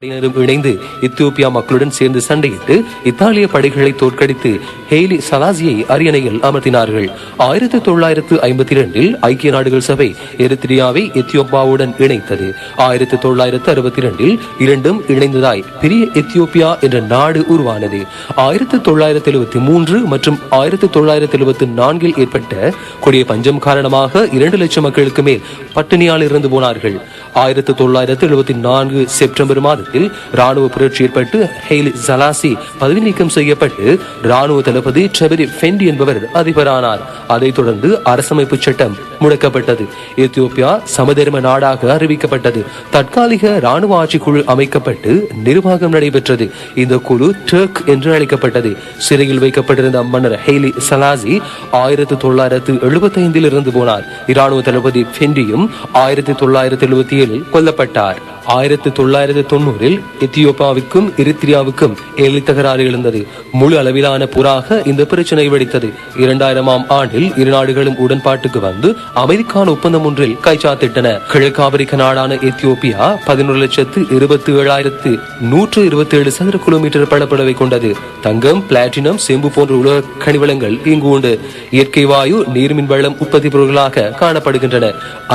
இணைந்து எத்தியோப்பியா மக்களுடன் சேர்ந்து சண்டையிட்டு இத்தாலிய படைகளை தோற்கடித்து ஹெய்லி சலாசியை அரியணையில் அமர்த்தினார்கள். 1952 ஐக்கிய நாடுகள் சபை எரித்ரியாவை எத்தியோப்பியாவுடன் இணைத்தது. 1962 இரண்டும் இணைந்ததாய் பெரிய எத்தியோப்பியா என்ற நாடு உருவானது. 1973 மற்றும் 1974 ஏற்பட்ட கொடிய பஞ்சம் காரணமாக 2 லட்சம் மக்களுக்கு மேல் பட்டினியால் இறந்து போனார்கள். 1974 செப்டம்பர் மாதத்தில் ராணுவ புரட்சி ஏற்பட்டு ஹெய்லி சலாசி பதவி நீக்கம் செய்யப்பட்டு ராணுவ தளபதி ட்ரெபரி ஃபெண்டி என்பவர் அதிபரானார். அதைத் தொடர்ந்து அரசமைப்பு சட்டம் முடக்கப்பட்டது. எத்தியோப்பியா சமதர்ம நாடாக அறிவிக்கப்பட்டது. தற்காலிக ராணுவ ஆட்சி குழு அமைக்கப்பட்டு நிர்வாகம் நடைபெற்றது. இந்த குழு டர்க் என்று அழைக்கப்பட்டது. சிறையில் வைக்கப்பட்டிருந்த மன்னர் ஹெய்லி சலாசி 1975 இருந்து போனார். இராணுவ தளபதி ஃபெண்டியும் 1977 கொல்லப்பட்டார். 1990 எத்தியோப்பியாவுக்கும் எரித்ரியாவுக்கும் எல்லை தகராறு எழுந்தது. முழு அளவிலான போராக இந்த பிரச்சனை வெடித்தது. 2000ஆம் ஆண்டில் இரு நாடுகளும் உடன்பாட்டுக்கு வந்து அமைதிக்கான ஒப்பந்தம் ஒன்றில் கைச்சாத்திட்டன. கிழக்கு ஆப்பிரிக்க நாடான எத்தியோப்பியா 11,07,127 சதுர கிலோமீட்டர் பரப்பளவை கொண்டது. தங்கம், பிளாட்டினம், செம்பு போன்ற உலக கனிவளங்கள் இங்கு உண்டு. இயற்கை வாயு, நீர்மின் வளம் உற்பத்தி பொருட்களாக காணப்படுகின்றன.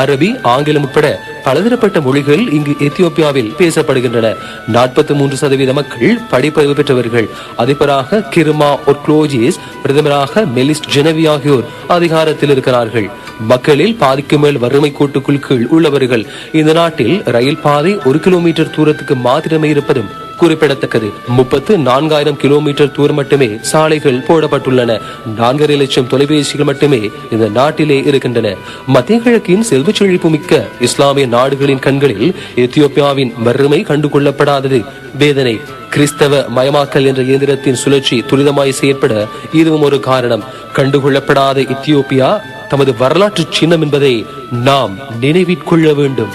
அரபி, ஆங்கிலம் உட்பட பலதரப்பட்ட மொழிகள் இங்கு எத்தியோப்பியாவில் பேசப்படுகின்றன. 43% மக்கள் படிப்பறிவு பெற்றவர்கள். அதிபராக கிருமா ஒர்க்லோஜிஸ், பிரதமராக மெலிஸ் ஜெனவி ஆகியோர் அதிகாரத்தில் இருக்கிறார்கள். மக்களில் பாதிக்கு மேல் வறுமை கோட்டுக்குள் கீழ் உள்ளவர்கள். இந்த நாட்டில் ரயில் பாதை 1 கிலோமீட்டர் தூரத்துக்கு மாத்திரமே இருப்பதும் குறிப்பிடத்தக்கது. 34,000 கிலோமீட்டர் தூரம் மட்டுமே சாலைகள் போடப்பட்டுள்ளன. 4.5 லட்சம் தொலைபேசிகள் மட்டுமே இந்த நாட்டிலே இருக்கின்றன. மத்திய கிழக்கின் செல்வ செழிப்பு மிக்க இஸ்லாமிய நாடுகளின் கண்களில் எத்தியோப்பியாவின் வறுமை கண்டுகொள்ளப்படாதது வேதனை. கிறிஸ்தவ மயமாக்கல் என்ற இயந்திரத்தின் சுழற்சி துரிதமாய் செயற்பட இதுவும் ஒரு காரணம். கண்டுகொள்ளப்படாத எத்தியோப்பியா தமது வரலாற்று சின்னம் என்பதை நாம் நினைவிற்கொள்ள வேண்டும்.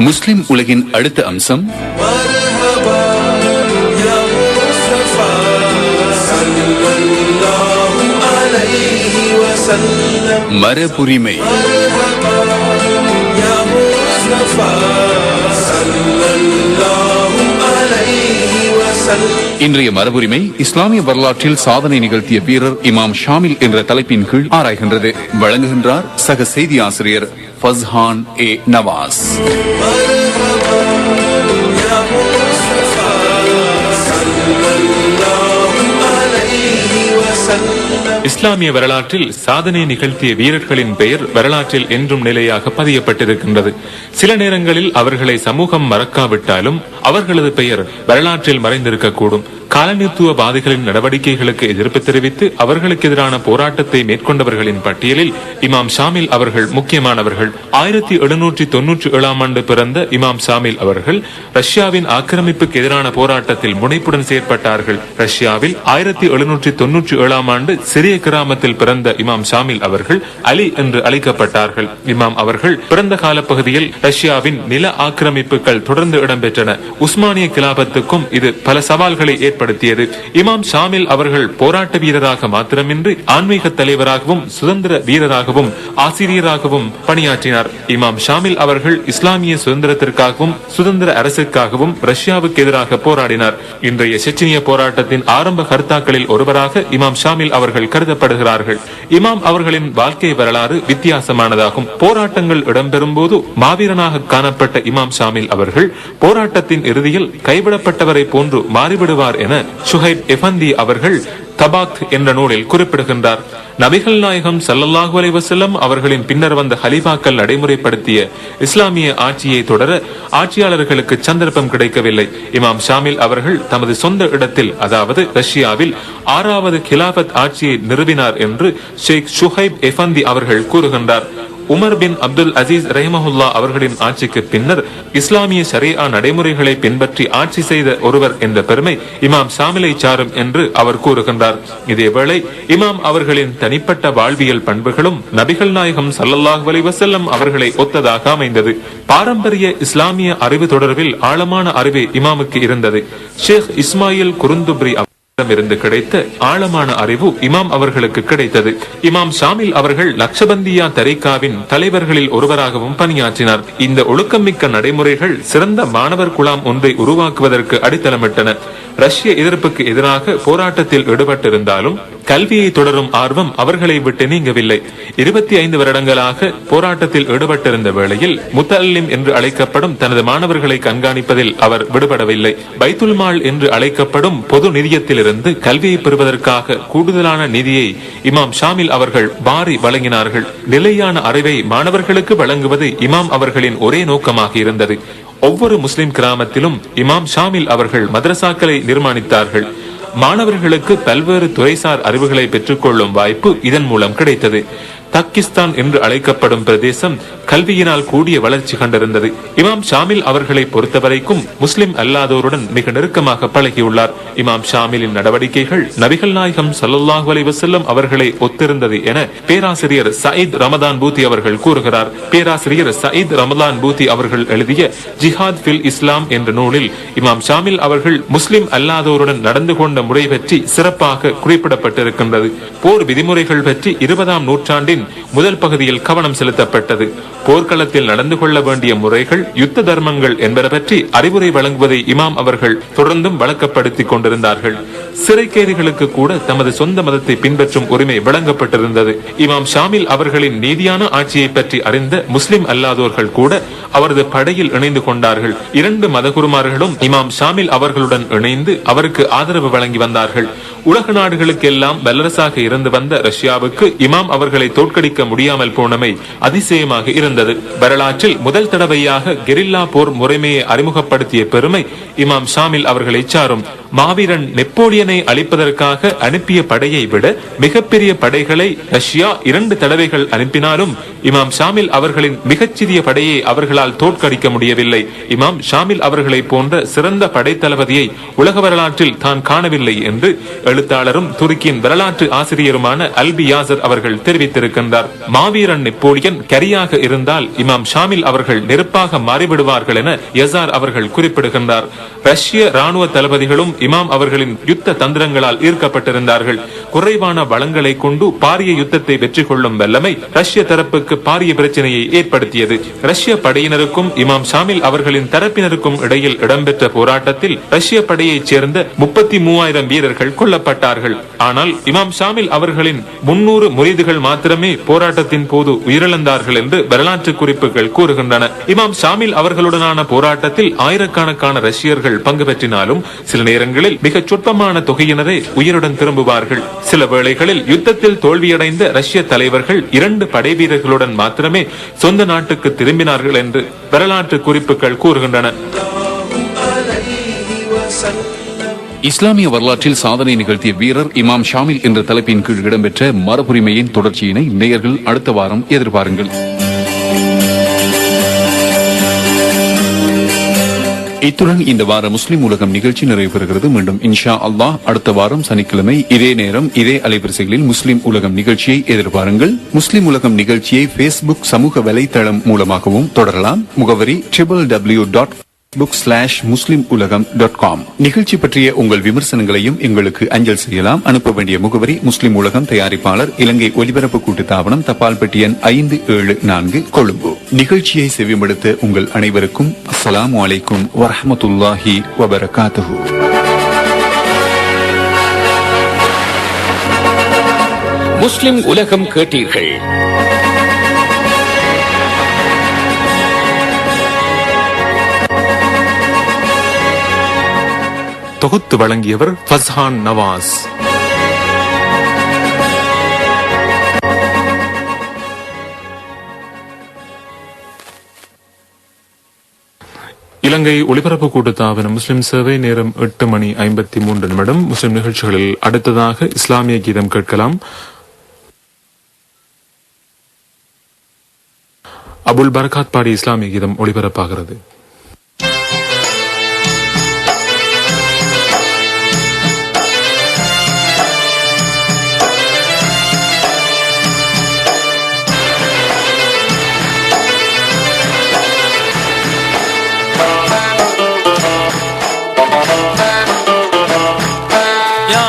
முஸ்லிம் உலகின் அடுத்த அம்சம் மரபுரிமை. இன்றைய மரபுரிமை இஸ்லாமிய வரலாற்றில் சாதனை நிகழ்த்திய வீரர் இமாம் ஷாமில் என்ற தலைப்பின் கீழ் ஆராய்கின்றது. வழங்குகின்றார் சக செய்தி ஆசிரியர் ஃபஸ்ஹான் ஏ நவாஸ். இஸ்லாமிய வரலாற்றில் சாதனை நிகழ்த்திய வீரர்களின் பெயர் வரலாற்றில் என்றும் நிலையாக பதியப்பட்டிருக்கின்றது. சில நேரங்களில் அவர்களை சமூகம் மறக்காவிட்டாலும் அவர்களது பெயர் வரலாற்றில் மறைந்திருக்கக்கூடும். காலனித்துவவாதிகளின் நடவடிக்கைகளுக்கு எதிர்ப்பு தெரிவித்து அவர்களுக்கு எதிரான போராட்டத்தை மேற்கொண்டவர்களின் பட்டியலில் இமாம் ஷாமில் அவர்கள் முக்கியமானவர்கள். 1797ஆம் ஆண்டு பிறந்த இமாம் ஷாமில் அவர்கள் ரஷ்யாவின் ஆக்கிரமிப்புக்கு எதிரான போராட்டத்தில் முனைப்புடன் செயற்பட்டார்கள். ரஷ்யாவில் 1797ஆம் ஆண்டு சிறிய கிராமத்தில் பிறந்த இமாம் ஷாமில் அவர்கள் அலி என்று அழைக்கப்பட்டார்கள். இமாம் அவர்கள் பிறந்த கால பகுதியில் ரஷ்யாவின் நில ஆக்கிரமிப்புகள் தொடர்ந்து இடம்பெற்றன. உஸ்மானிய கிலாபத்துக்கும் இது பல சவால்களை ஏற்படுத்தியது. இமாம் ஷாமில் அவர்கள் போராட்ட வீரராக மாத்திரமின்றி ஆன்மீக தலைவராகவும் சுதந்திர வீரராகவும் ஆசிரியராகவும் பணியாற்றினார். இமாம் ஷாமில் அவர்கள் இஸ்லாமிய சுதந்திரத்திற்காகவும் சுதந்திர அரசுக்காகவும் ரஷ்யாவுக்கு எதிராக போராடினார். இன்றைய செச்சினிய போராட்டத்தின் ஆரம்ப கர்த்தாக்களில் ஒருவராக இமாம் ஷாமில் அவர்கள் கருதப்படுகிறார்கள். இமாம் அவர்களின் வாழ்க்கை வரலாறு வித்தியாசமானதாகும். போராட்டங்கள் இடம்பெறும் போது மாவீரனாக காணப்பட்ட இமாம் ஷாமில் அவர்கள் போராட்டத்தின் இறுதியில் கைவிடப்பட்டவரை போன்று மாறிவிடுவார் என ஷுஹைப் எஃபந்தி அவர்கள் தபாக் என்ற நூலில் குறிப்பிடுகின்றார். நபிகள் நாயகம் ஸல்லல்லாஹு அலைஹி வஸல்லம் அவர்களின் பின்னர் வந்த ஹலீஃபாக்கள் நடைமுறைப்படுத்திய இஸ்லாமிய ஆட்சியை தொடர ஆட்சியாளர்களுக்கு சந்தர்ப்பம் கிடைக்கவில்லை. இமாம் ஷாமில் அவர்கள் தமது சொந்த இடத்தில், அதாவது ரஷ்யாவில் 6வது கிலாபத் ஆட்சியை நிறுவினார் என்று ஷேக் ஷுஹைப் எஃபந்தி அவர்கள் கூறுகின்றார். உமர் பின் அப்துல் அசீஸ் ரஹிமஹுல்லா அவர்களின் ஆட்சிக்கு பின்னர் இஸ்லாமிய ஷரியா நடைமுறைகளை பின்பற்றி ஆட்சி செய்த ஒருவர் என்ற பெருமை இமாம் ஷாமிலை சாரும் என்று அவர் கூறுகின்றார். இதேவேளை இமாம் அவர்களின் தனிப்பட்ட வாழ்வியல் பண்புகளும் நபிகள் நாயகம் ஸல்லல்லாஹு அலைஹி வஸல்லம் அவர்களை ஒத்ததாக அமைந்தது. பாரம்பரிய இஸ்லாமிய அறிவு தொடர்பில் ஆழமான அறிவு இமாமுக்கு இருந்தது. ஷேக் இஸ்மாயில் குருந்துப்ரி இருந்து கிடைத்த ஆழமான அறிவு இமாம் அவர்களுக்கு கிடைத்தது. இமாம் ஷாமில் அவர்கள் லக்ஷபந்தியா தரீகாவின் தலைவர்களில் ஒருவராகவும் பணியாற்றினார். இந்த ஒழுக்கமிக்க நடைமுறைகள் சிறந்த மாணவர் குழாம் ஒன்றை உருவாக்குவதற்கு அடித்தளமிட்டன. ரஷ்ய எதிர்ப்புக்கு எதிராக போராட்டத்தில் ஈடுபட்டிருந்தாலும் கல்வியை தொடரும் ஆர்வம் அவர்களை விட்டு நீங்கவில்லை. 25 வருடங்களாக போராட்டத்தில் ஈடுபட்டிருந்த வேளையில் முத்தல்லிம் என்று அழைக்கப்படும் தனது மாணவர்களை கண்காணிப்பதில் அவர் விடுபடவில்லை. பைத்துல் மால் என்று அழைக்கப்படும் பொது நிதியத்திலிருந்து கல்வியை பெறுவதற்காக கூடுதலான நிதியை இமாம் ஷாமில் அவர்கள் பாரி வழங்கினார்கள். நிலையான அறிவை மாணவர்களுக்கு வழங்குவது இமாம் அவர்களின் ஒரே நோக்கமாக இருந்தது. ஒவ்வொரு முஸ்லிம் கிராமத்திலும் இமாம் ஷாமில் அவர்கள் மதரசாக்களை நிர்மாணித்தார்கள். மாணவர்களுக்கு பல்வேறு துறைசார் அறிவுகளை பெற்றுக்கொள்ளும் வாய்ப்பு இதன் மூலம் கிடைத்தது. தக்கிஸ்தான் என்று அழைக்கப்படும் பிரதேசம் கல்வியினால் கூடிய வளர்ச்சி கண்டிருந்தது. இமாம் ஷாமில் அவர்களை பொறுத்தவரைக்கும் முஸ்லிம் அல்லாதோருடன் மிக நெருக்கமாக பழகியுள்ளார். இமாம் ஷாமிலின் நடவடிக்கைகள் நபிகள் நாயகம் ஸல்லல்லாஹு அலைஹி வஸல்லம் அவர்களை ஒத்திருந்தது என பேராசிரியர் சயீத் ரமதான் பூத்தி அவர்கள் கூறுகிறார். பேராசிரியர் சயீத் ரமதான் பூத்தி அவர்கள் எழுதிய ஜிஹாத் ஃபில் இஸ்லாம் என்ற நூலில் இமாம் ஷாமில் அவர்கள் முஸ்லிம் அல்லாதோருடன் நடந்து கொண்ட முறை பற்றி சிறப்பாக குறிப்பிடப்பட்டிருக்கின்றது. போர் விதிமுறைகள் பற்றி 20ஆம் நூற்றாண்டின் முதல் பகுதியில் கவனம் செலுத்தப்பட்டது. போர்க்களத்தில் நடந்து கொள்ள வேண்டிய முறைகள், யுத்த தர்மங்கள் என்பன பற்றி அறிவுரை வழங்குவதை இமாம் அவர்கள் தொடர்ந்தும் வழக்கப்படுத்திக் கொண்டிருந்தார்கள். சிறை கைதிகளுக்கு கூட தமது சொந்த மதத்தை பின்பற்றும் உரிமை வழங்கப்பட்டிருந்தது. இமாம் ஷாமில் அவர்களின் நீதியான ஆட்சியை பற்றி அறிந்த முஸ்லிம் அல்லாதோர்கள் கூட அவரது படையில் இணைந்து கொண்டார்கள். 2 மதகுருமார்களும் இமாம் ஷாமில் அவர்களுடன் இணைந்து அவருக்கு ஆதரவு வழங்கி வந்தார்கள். உலக நாடுகளுக்கு எல்லாம் வல்லரசாக இருந்து வந்த ரஷ்யாவுக்கு இமாம் அவர்களை தோற்கடிக்க முடியாமல் போனமை அதிசயமாக இருந்தது. வரலாற்றில் முதல் தடவையாக கெரில்லா போர் முறைமையை அறிமுகப்படுத்திய பெருமை இமாம் ஷாமில் அவர்களை சாரும். மாவீரன் நெப்போலியனை அழிப்பதற்காக அனுப்பிய படையை விட மிகப்பெரிய படைகளை ரஷ்யா 2 தடவைகள் அனுப்பினாலும் இமாம் ஷாமில் அவர்களின் மிகச்சிறிய படையை அவர்களால் தோற்கடிக்க முடியவில்லை. இமாம் ஷாமில் அவர்களை போன்ற சிறந்த படைத்தளபதியை உலக வரலாற்றில் தான் காணவில்லை என்று எழுத்தாளரும் துருக்கியின் வரலாற்று ஆசிரியருமான அல்பி யாசர் அவர்கள் தெரிவித்திருக்கின்றார். மாவீரன் நெப்போலியன் கரியாக இருந்தால் இமாம் ஷாமில் அவர்கள் நெருப்பாக மாறிவிடுவார்கள் என யசார் அவர்கள் குறிப்பிடுகின்றார். ரஷ்ய ராணுவ தளபதிகளும் இமாம் அவர்களின் யுத்த தந்திரங்களால் ஈர்க்கப்பட்டிருந்தார்கள். குறைவான வளங்களை கொண்டு பாரிய யுத்தத்தை வெற்றி கொள்ளும் வல்லமை ரஷ்ய தரப்புக்கு பாரிய பிரச்சனையை ஏற்படுத்தியது. ரஷ்ய படையினருக்கும் இமாம் ஷாமில் அவர்களின் தரப்பினருக்கும் இடையில் இடம்பெற்ற போராட்டத்தில் ரஷ்ய படையைச் சேர்ந்த 33,000 வீரர்கள் கொல்லப்பட்டார்கள். ஆனால் இமாம் ஷாமில் அவர்களின் 300 முரீதுகள் மாத்திரமே போராட்டத்தின் போது உயிரிழந்தார்கள் என்று வரலாற்று குறிப்புகள் கூறுகின்றன. இமாம் ஷாமில் அவர்களுடனான போராட்டத்தில் ஆயிரக்கணக்கான ரஷ்யர்கள் பங்கு பெற்றினாலும் சில நேரங்களில் மிக சொற்பமான தொகையினரே உயிருடன் திரும்புவார்கள். சில வேளைகளில் யுத்தத்தில் தோல்வியடைந்த ரஷ்ய தலைவர்கள் 2 படை வீரர்களுடன் மாத்திரமே சொந்த நாட்டுக்கு திரும்பினார்கள் என்று வரலாற்று குறிப்புகள் கூறுகின்றன. இஸ்லாமிய வரலாற்றில் சாதனை நிகழ்த்திய வீரர் இமாம் ஷாமில் என்ற தலைப்பின் கீழ் இடம்பெற்ற மரபுரிமையின் தொடர்ச்சியினை நேயர்கள் அடுத்த வாரம் எதிர்பாருங்கள். இத்துடன் இந்த வார முஸ்லிம் உலகம் நிகழ்ச்சி நிறைவு பெறுகிறது. மீண்டும் இன்ஷா அல்லாஹ் அடுத்த வாரம் சனிக்கிழமை இதே நேரம் இதே அலைவரிசைகளில் முஸ்லிம் உலகம் நிகழ்ச்சியை எதிர்பாருங்கள். முஸ்லிம் உலகம் நிகழ்ச்சியை Facebook சமூக வலைதளம் மூலமாகவும் தொடரலாம். முகவரி www.muslimulegam.com. நிகழ்ச்சி பற்றிய உங்கள் விமர்சனங்களையும் எங்களுக்கு அஞ்சல் செய்யலாம். அனுப்ப வேண்டிய முகவரி முஸ்லிம் உலகம், தயாரிப்பாளர் இலங்கை ஒலிபரப்பு கூட்டுத்தாபனம், தபால் பெட்டி எண் 574, கொழும்பு. நிகழ்ச்சியை செவிமடுத்த உங்கள் அனைவருக்கும் அஸ்ஸலாமு அலைக்கும் வரஹ்மத்துல்லாஹி வபரகாத்துஹு. முஸ்லிம் உலகம் கேட்டீர்கள். தொகுத்து வழங்கியவர் ஃபஸ்ஹான் நவாஸ். இலங்கை ஒலிபரப்பு கூட்டுத்தாபனம் முஸ்லிம் சேவை நேரம் 8:53. முஸ்லிம் நிகழ்ச்சிகளில் அடுத்ததாக இஸ்லாமிய கீதம் கேட்கலாம். அபுல் பரகாத் பாடி இஸ்லாமிய கீதம் ஒளிபரப்பாகிறது. Ya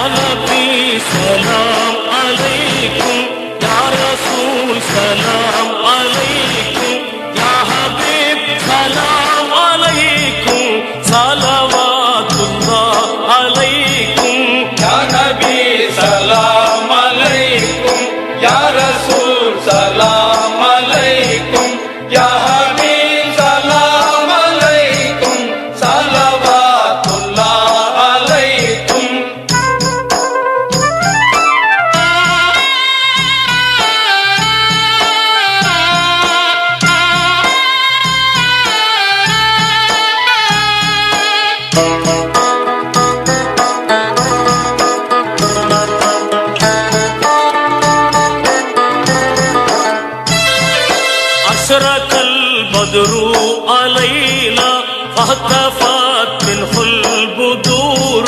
والبدر علينا فاهتفت منه البدور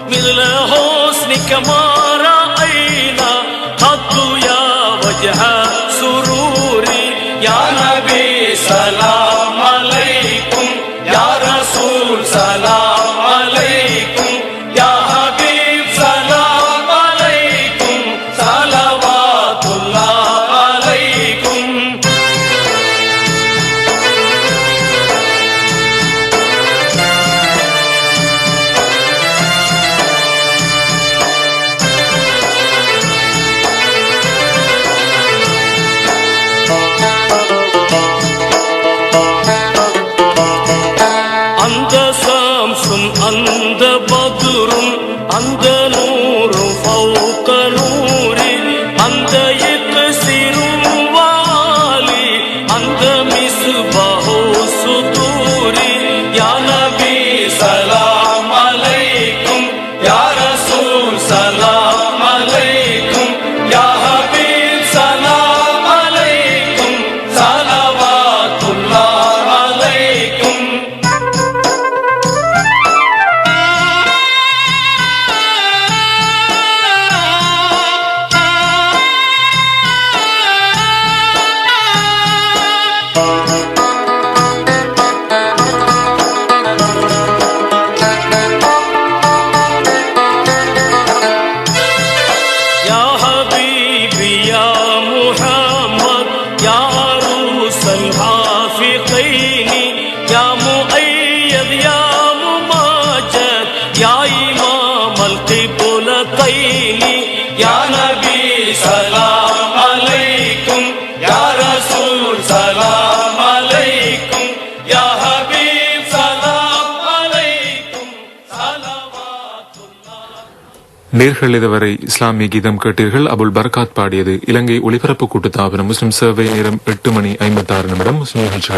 مثل حسنك ما رأينا قط يا وجه سروري يا نبي سلام عليكم يا رسول سلام عليكم يا حبيب سلام عليكم صلوات الله عليكم அந்த சம்சும் அந்த பதுரும் அந்த நூறும் ஃபௌக நூரி அந்த இக்ஸிரும் வாலி அந்த மிஸ்பஹு சுதூரி யா நபி சலாம் அலைக்கும் யா ரசூல் சலாம் அலைக்கும் யா ஹபீப் சலாம் அலைக்கும் ஸலவாத்துல்லாஹ் அலைக்கும் يا حبيبي يا محمد يا عروس الحافقين يا مؤيد يا مماجد يا إمام القبلتين يا نبي سلام عليكم يا رسول سلام عليكم يا حبيب سلام عليكم صلوات الله. நேர்கள் இதுவரை இஸ்லாமிய கீதம் கேட்டீர்கள். அபுல் பர்காத் பாடியது. இலங்கை ஒலிபரப்பு கூட்டுத்தாபனம் முஸ்லிம் சேவை நேரம் 8:56 முஸ்லிம் நிகழ்ச்சிகள்